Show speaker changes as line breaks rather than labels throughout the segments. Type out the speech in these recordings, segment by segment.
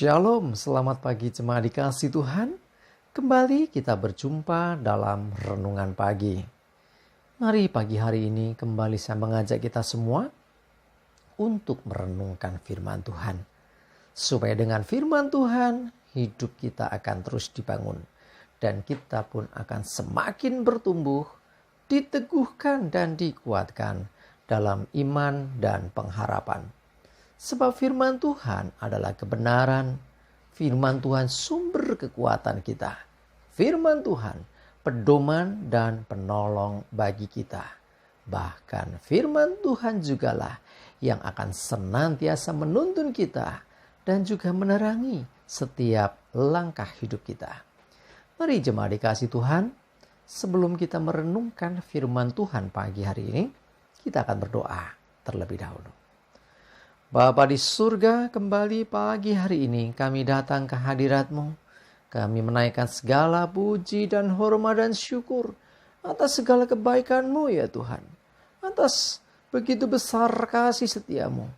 Shalom, selamat pagi jemaat dikasih Tuhan. Kembali kita berjumpa dalam renungan pagi. Mari pagi hari ini kembali saya mengajak kita semua untuk merenungkan firman Tuhan. Supaya dengan firman Tuhan, hidup kita akan terus dibangun. Dan kita pun akan semakin bertumbuh, diteguhkan dan dikuatkan dalam iman dan pengharapan. Sebab firman Tuhan adalah kebenaran, firman Tuhan sumber kekuatan kita. Firman Tuhan pedoman dan penolong bagi kita. Bahkan firman Tuhan jugalah yang akan senantiasa menuntun kita dan juga menerangi setiap langkah hidup kita. Mari jemaat dikasih Tuhan, sebelum kita merenungkan firman Tuhan pagi hari ini, kita akan berdoa terlebih dahulu. Bapa di surga, kembali pagi hari ini kami datang ke hadirat-Mu. Kami menaikkan segala puji dan hormat dan syukur atas segala kebaikan-Mu ya Tuhan. Atas begitu besar kasih setia-Mu,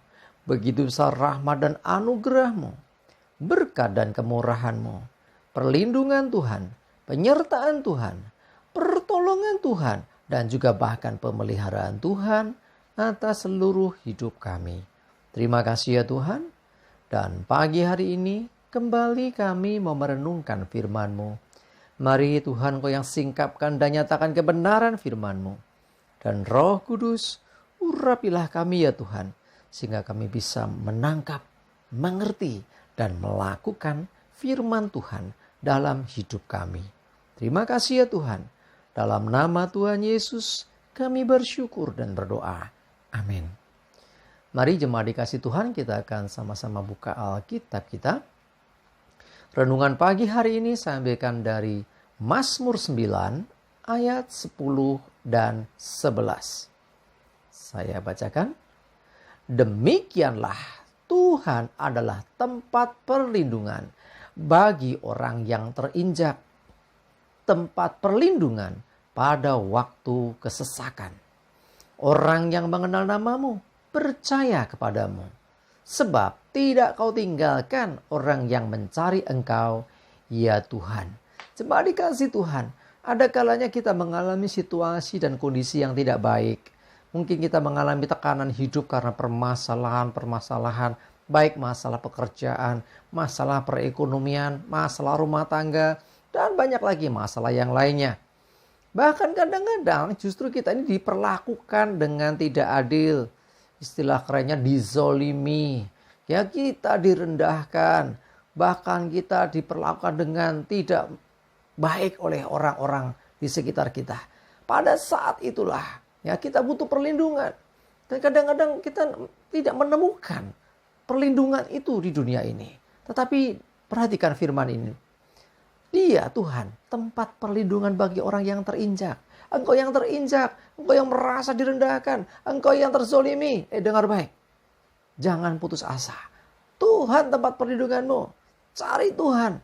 begitu besar rahmat dan anugerah-Mu, berkat dan kemurahan-Mu, perlindungan Tuhan, penyertaan Tuhan, pertolongan Tuhan, dan juga bahkan pemeliharaan Tuhan atas seluruh hidup kami. Terima kasih ya Tuhan, dan pagi hari ini kembali kami mau merenungkan firman-Mu. Mari Tuhan Kau yang singkapkan dan nyatakan kebenaran firman-Mu. Dan Roh Kudus, urapilah kami ya Tuhan, sehingga kami bisa menangkap, mengerti, dan melakukan firman Tuhan dalam hidup kami. Terima kasih ya Tuhan, dalam nama Tuhan Yesus kami bersyukur dan berdoa. Amin. Mari jemaat dikasih Tuhan, kita akan sama-sama buka Alkitab kita. Renungan pagi hari ini saya ambilkan dari Mazmur 9 ayat 10 dan 11. Saya bacakan. Demikianlah Tuhan adalah tempat perlindungan bagi orang yang terinjak. Tempat perlindungan pada waktu kesesakan. Orang yang mengenal nama-Mu percaya kepadamu, sebab tidak Kau tinggalkan orang yang mencari Engkau, ya Tuhan. Jemaat dikasih Tuhan, ada kalanya kita mengalami situasi dan kondisi yang tidak baik. Mungkin kita mengalami tekanan hidup karena permasalahan, baik masalah pekerjaan, masalah perekonomian, masalah rumah tangga, dan banyak lagi masalah yang lainnya. Bahkan kadang-kadang justru kita ini diperlakukan dengan tidak adil. Istilah kerennya dizolimi. Ya, kita direndahkan. Bahkan kita diperlakukan dengan tidak baik oleh orang-orang di sekitar kita. Pada saat itulah ya kita butuh perlindungan. Dan kadang-kadang kita tidak menemukan perlindungan itu di dunia ini. Tetapi perhatikan firman ini. Dia Tuhan tempat perlindungan bagi orang yang terinjak. Engkau yang terinjak, engkau yang merasa direndahkan, engkau yang terzolimi. Dengar baik, jangan putus asa. Tuhan tempat perlindunganmu. Cari Tuhan.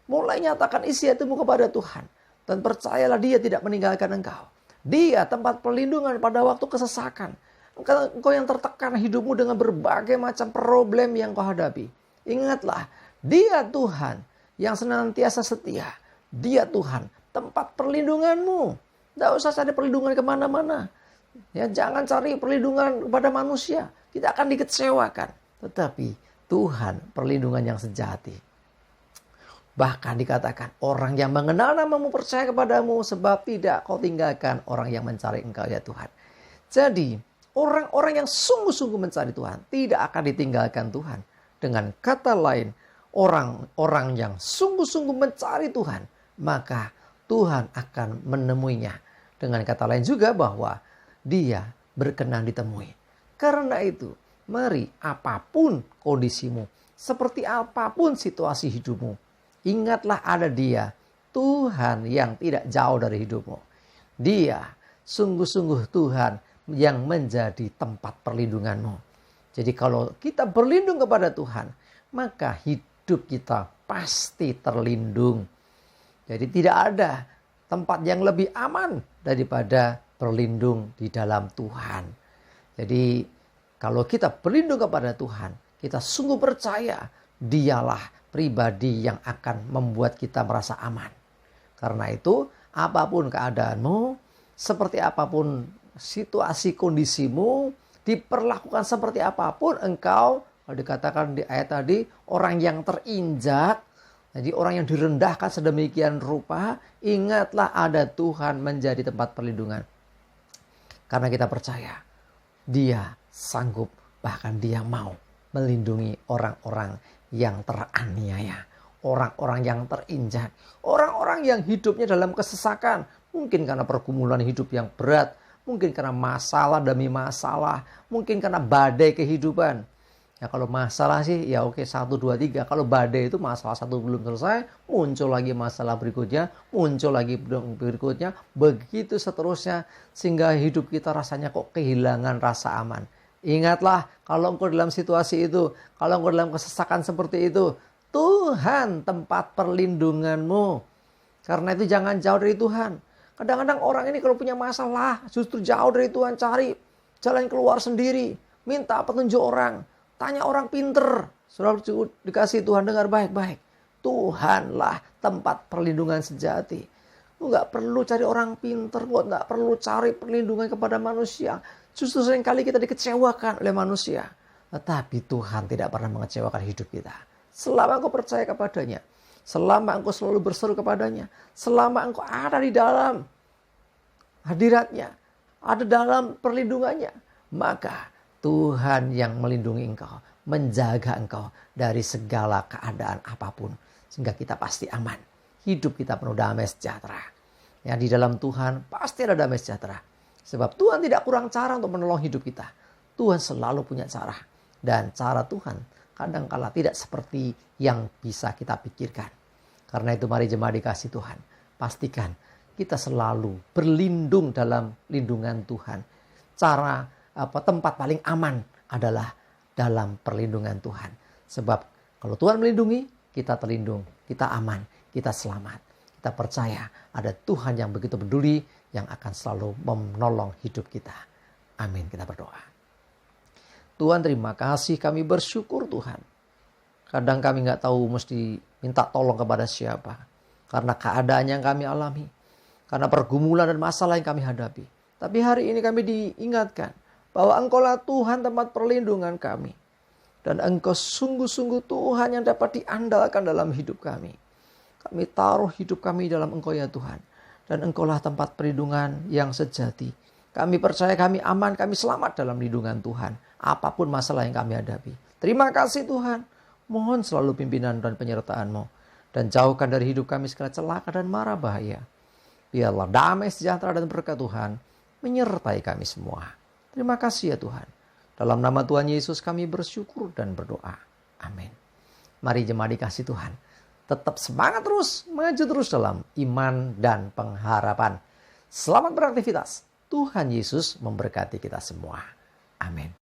Mulai nyatakan isi hatimu kepada Tuhan. Dan percayalah Dia tidak meninggalkan engkau. Dia tempat perlindungan pada waktu kesesakan. Engkau yang tertekan hidupmu dengan berbagai macam problem yang kau hadapi. Ingatlah, Dia Tuhan yang senantiasa setia. Dia Tuhan tempat perlindunganmu. Tidak usah cari perlindungan kemana-mana. Ya, jangan cari perlindungan kepada manusia. Kita akan dikecewakan. Tetapi Tuhan perlindungan yang sejati. Bahkan dikatakan orang yang mengenal nama-Mu percaya kepadamu, sebab tidak Kau tinggalkan orang yang mencari Engkau ya Tuhan. Jadi orang-orang yang sungguh-sungguh mencari Tuhan tidak akan ditinggalkan Tuhan. Dengan kata lain, orang-orang yang sungguh-sungguh mencari Tuhan, maka Tuhan akan menemuinya. Dengan kata lain juga bahwa Dia berkenan ditemui. Karena itu, mari apapun kondisimu, seperti apapun situasi hidupmu, ingatlah ada Dia, Tuhan yang tidak jauh dari hidupmu. Dia sungguh-sungguh Tuhan yang menjadi tempat perlindunganmu. Jadi kalau kita berlindung kepada Tuhan, maka hidup kita pasti terlindung. Jadi tidak ada tempat yang lebih aman daripada berlindung di dalam Tuhan. Jadi kalau kita berlindung kepada Tuhan, kita sungguh percaya Dialah pribadi yang akan membuat kita merasa aman. Karena itu, apapun keadaanmu, seperti apapun situasi kondisimu, diperlakukan seperti apapun engkau, kalau dikatakan di ayat tadi, orang yang terinjak, jadi orang yang direndahkan sedemikian rupa, ingatlah ada Tuhan menjadi tempat perlindungan. Karena kita percaya, Dia sanggup, bahkan Dia mau melindungi orang-orang yang teraniaya, orang-orang yang terinjak, orang-orang yang hidupnya dalam kesesakan, mungkin karena pergumulan hidup yang berat, mungkin karena masalah demi masalah, mungkin karena badai kehidupan. Ya kalau masalah sih ya oke 1, 2, 3. Kalau badai itu masalah satu belum selesai, muncul lagi masalah berikutnya, muncul lagi berikutnya, begitu seterusnya. Sehingga hidup kita rasanya kok kehilangan rasa aman. Ingatlah kalau engkau dalam situasi itu, kalau engkau dalam kesesakan seperti itu, Tuhan tempat perlindunganmu. Karena itu jangan jauh dari Tuhan. Kadang-kadang orang ini kalau punya masalah justru jauh dari Tuhan, cari jalan keluar sendiri, minta petunjuk orang. Tanya orang pinter. Saudara dikasih Tuhan dengar baik-baik. Tuhanlah tempat perlindungan sejati. Lu gak perlu cari orang pinter. Lu gak perlu cari perlindungan kepada manusia. Justru seringkali kita dikecewakan oleh manusia. Tetapi Tuhan tidak pernah mengecewakan hidup kita. Selama engkau percaya kepadanya. Selama engkau selalu berseru kepadanya. Selama engkau ada di dalam hadiratnya. Ada dalam perlindungannya. Maka Tuhan yang melindungi engkau, menjaga engkau dari segala keadaan apapun. Sehingga kita pasti aman. Hidup kita penuh damai sejahtera. Ya, di dalam Tuhan pasti ada damai sejahtera. Sebab Tuhan tidak kurang cara untuk menolong hidup kita. Tuhan selalu punya cara. Dan cara Tuhan kadangkala tidak seperti yang bisa kita pikirkan. Karena itu mari jemaat dikasih Tuhan. Pastikan kita selalu berlindung dalam lindungan Tuhan. Tempat paling aman adalah dalam perlindungan Tuhan. Sebab kalau Tuhan melindungi, kita terlindung, kita aman, kita selamat. Kita percaya ada Tuhan yang begitu peduli yang akan selalu menolong hidup kita. Amin, kita berdoa. Tuhan terima kasih, kami bersyukur Tuhan. Kadang kami gak tahu mesti minta tolong kepada siapa. Karena keadaan yang kami alami. Karena pergumulan dan masalah yang kami hadapi. Tapi hari ini kami diingatkan bahwa Engkaulah Tuhan tempat perlindungan kami. Dan Engkau sungguh-sungguh Tuhan yang dapat diandalkan dalam hidup kami. Kami taruh hidup kami dalam Engkau ya Tuhan. Dan Engkaulah tempat perlindungan yang sejati. Kami percaya kami aman, kami selamat dalam lindungan Tuhan. Apapun masalah yang kami hadapi. Terima kasih Tuhan. Mohon selalu pimpinan dan penyertaan-Mu. Dan jauhkan dari hidup kami segala celaka dan mara bahaya. Biarlah damai sejahtera dan berkat Tuhan menyertai kami semua. Terima kasih ya Tuhan. Dalam nama Tuhan Yesus kami bersyukur dan berdoa. Amin. Mari jemaat dikasih Tuhan. Tetap semangat terus, maju terus dalam iman dan pengharapan. Selamat beraktivitas. Tuhan Yesus memberkati kita semua. Amin.